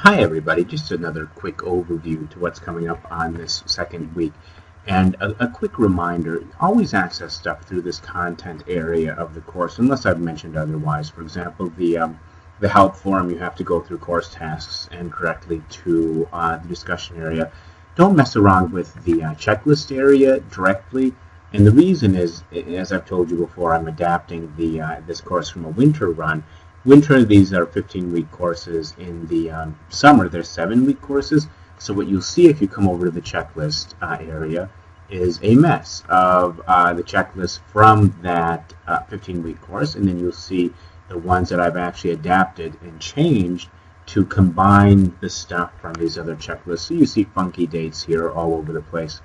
Hi everybody, just another quick overview to what's coming up on this second week. And a quick reminder, always access stuff through this content area of the course, unless I've mentioned otherwise. For example, the help forum, you have to go through course tasks and directly to the discussion area. Don't mess around with the checklist area directly. And the reason is, as I've told you before, I'm adapting this course from a winter run. Winter, these are 15-week courses. In the summer, they're 7-week courses. So what you'll see if you come over to the checklist area is a mess of the checklist from that 15-week course, and then you'll see the ones that I've actually adapted and changed to combine the stuff from these other checklists. So you see funky dates here all over the place.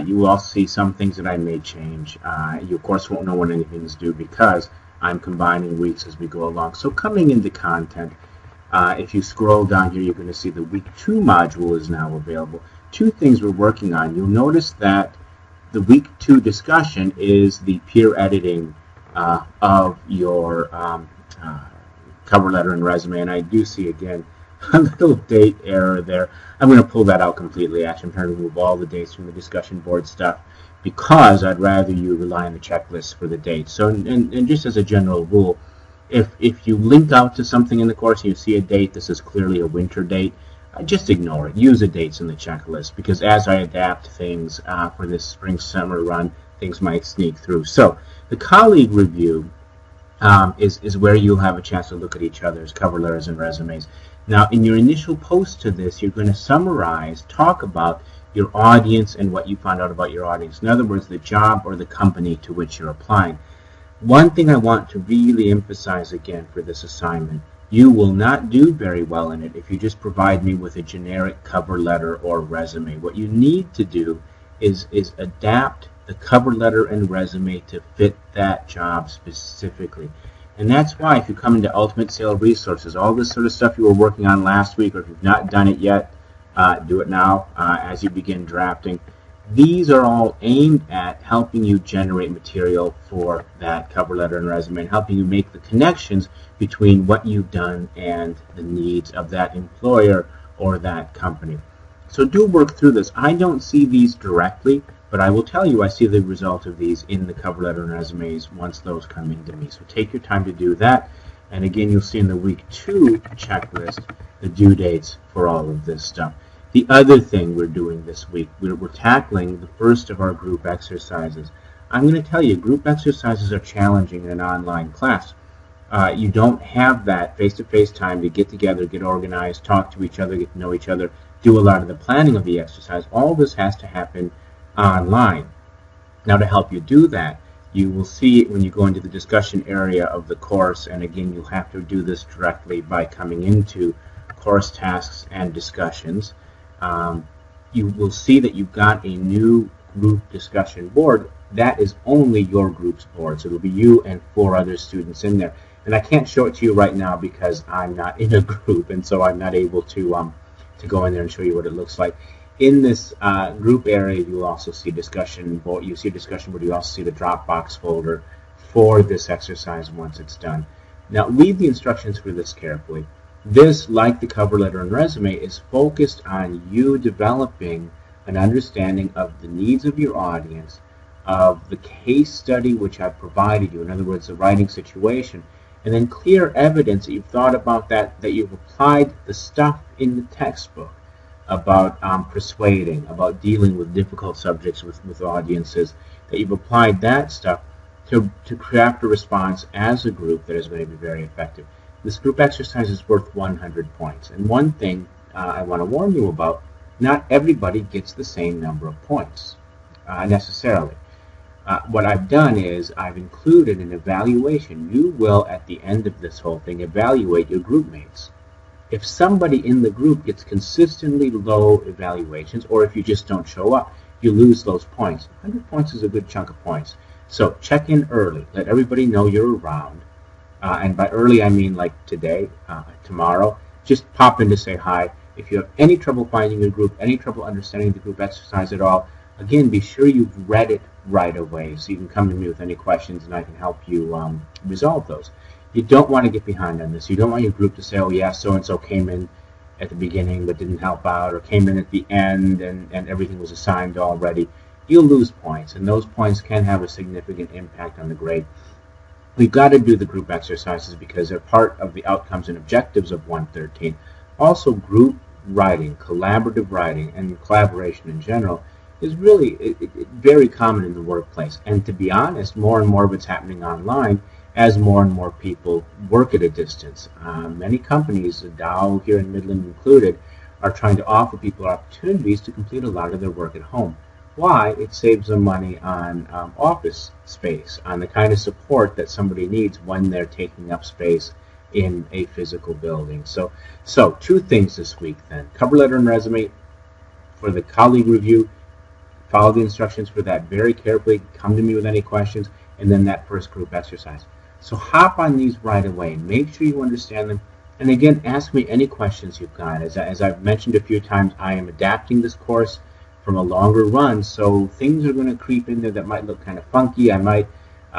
You will also see some things that I may change. You, of course, won't know when anything's due because I'm combining weeks as we go along. So coming into content, if you scroll down here, you're going to see the week 2 module is now available. Two things we're working on. You'll notice that the week 2 discussion is the peer editing of your cover letter and resume. And I do see, again, a little date error there. I'm going to pull that out completely. Actually, I'm trying to remove all the dates from the discussion board stuff, because I'd rather you rely on the checklist for the dates. So, and just as a general rule, if you link out to something in the course and you see a date, this is clearly a winter date, just ignore it. Use the dates in the checklist, because as I adapt things for this spring-summer run, things might sneak through. So the colleague review is where you'll have a chance to look at each other's cover letters and resumes. Now, in your initial post to this, you're going to summarize, talk about your audience and what you found out about your audience. In other words, the job or the company to which you're applying. One thing I want to really emphasize again for this assignment, you will not do very well in it if you just provide me with a generic cover letter or resume. What you need to do is adapt the cover letter and resume to fit that job specifically. And that's why if you come into Ultimate Sale Resources, all this sort of stuff you were working on last week, or if you've not done it yet, do it now as you begin drafting. These are all aimed at helping you generate material for that cover letter and resume, and helping you make the connections between what you've done and the needs of that employer or that company. So do work through this. I don't see these directly, but I will tell you I see the result of these in the cover letter and resumes once those come into me. So take your time to do that. And again, you'll see in the week 2 checklist the due dates for all of this stuff. The other thing we're doing this week, we're tackling the first of our group exercises. I'm going to tell you, group exercises are challenging in an online class. You don't have that face-to-face time to get together, get organized, talk to each other, get to know each other, do a lot of the planning of the exercise. All this has to happen online. Now, to help you do that, you will see when you go into the discussion area of the course, and again, you'll have to do this directly by coming into course tasks and discussions. You will see that you've got a new group discussion board. That is only your group's board. So it'll be you and 4 other students in there. And I can't show it to you right now because I'm not in a group, and so I'm not able to go in there and show you what it looks like. In this group area, you'll also see discussion board. You see a discussion board. You also see the Dropbox folder for this exercise once it's done. Now, read the instructions for this carefully. This, like the cover letter and resume, is focused on you developing an understanding of the needs of your audience, of the case study which I've provided you, in other words, the writing situation, and then clear evidence that you've thought about that you've applied the stuff in the textbook about persuading, about dealing with difficult subjects with audiences, that you've applied that stuff to craft a response as a group that is going to be very effective. This group exercise is worth 100 points. And one thing I want to warn you about, not everybody gets the same number of points necessarily. What I've done is I've included an evaluation. You will, at the end of this whole thing, evaluate your group mates. If somebody in the group gets consistently low evaluations, or if you just don't show up, you lose those points. 100 points is a good chunk of points. So check in early. Let everybody know you're around. And by early, I mean like today, tomorrow. Just pop in to say hi. If you have any trouble finding your group, any trouble understanding the group exercise at all, again, be sure you've read it right away so you can come to me with any questions and I can help you resolve those. You don't want to get behind on this. You don't want your group to say, oh yeah, so-and-so came in at the beginning but didn't help out, or came in at the end and everything was assigned already, you'll lose points, and those points can have a significant impact on the grade. We've got to do the group exercises because they're part of the outcomes and objectives of 113. Also, group writing, collaborative writing, and collaboration in general is really very common in the workplace. And to be honest, more and more of it's happening online as more and more people work at a distance. Many companies, Dow here in Midland included, are trying to offer people opportunities to complete a lot of their work at home. Why? It saves them money on office space, on the kind of support that somebody needs when they're taking up space in a physical building. So two things this week then. Cover letter and resume for the colleague review. Follow the instructions for that very carefully. Come to me with any questions, and then that first group exercise. So hop on these right away. Make sure you understand them. And again, ask me any questions you've got. As I've mentioned a few times, I am adapting this course from a longer run, so things are going to creep in there that might look kind of funky. I might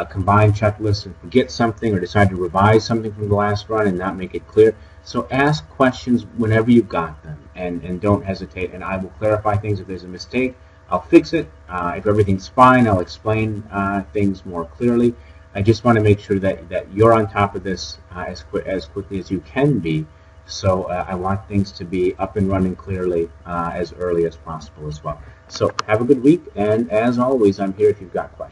combine checklists and forget something, or decide to revise something from the last run and not make it clear. So ask questions whenever you've got them, and don't hesitate, and I will clarify things. If there's a mistake, I'll fix it. If everything's fine, I'll explain things more clearly. I just want to make sure that you're on top of this as quickly as you can be. So I want things to be up and running clearly as early as possible as well. So have a good week, and as always, I'm here if you've got questions.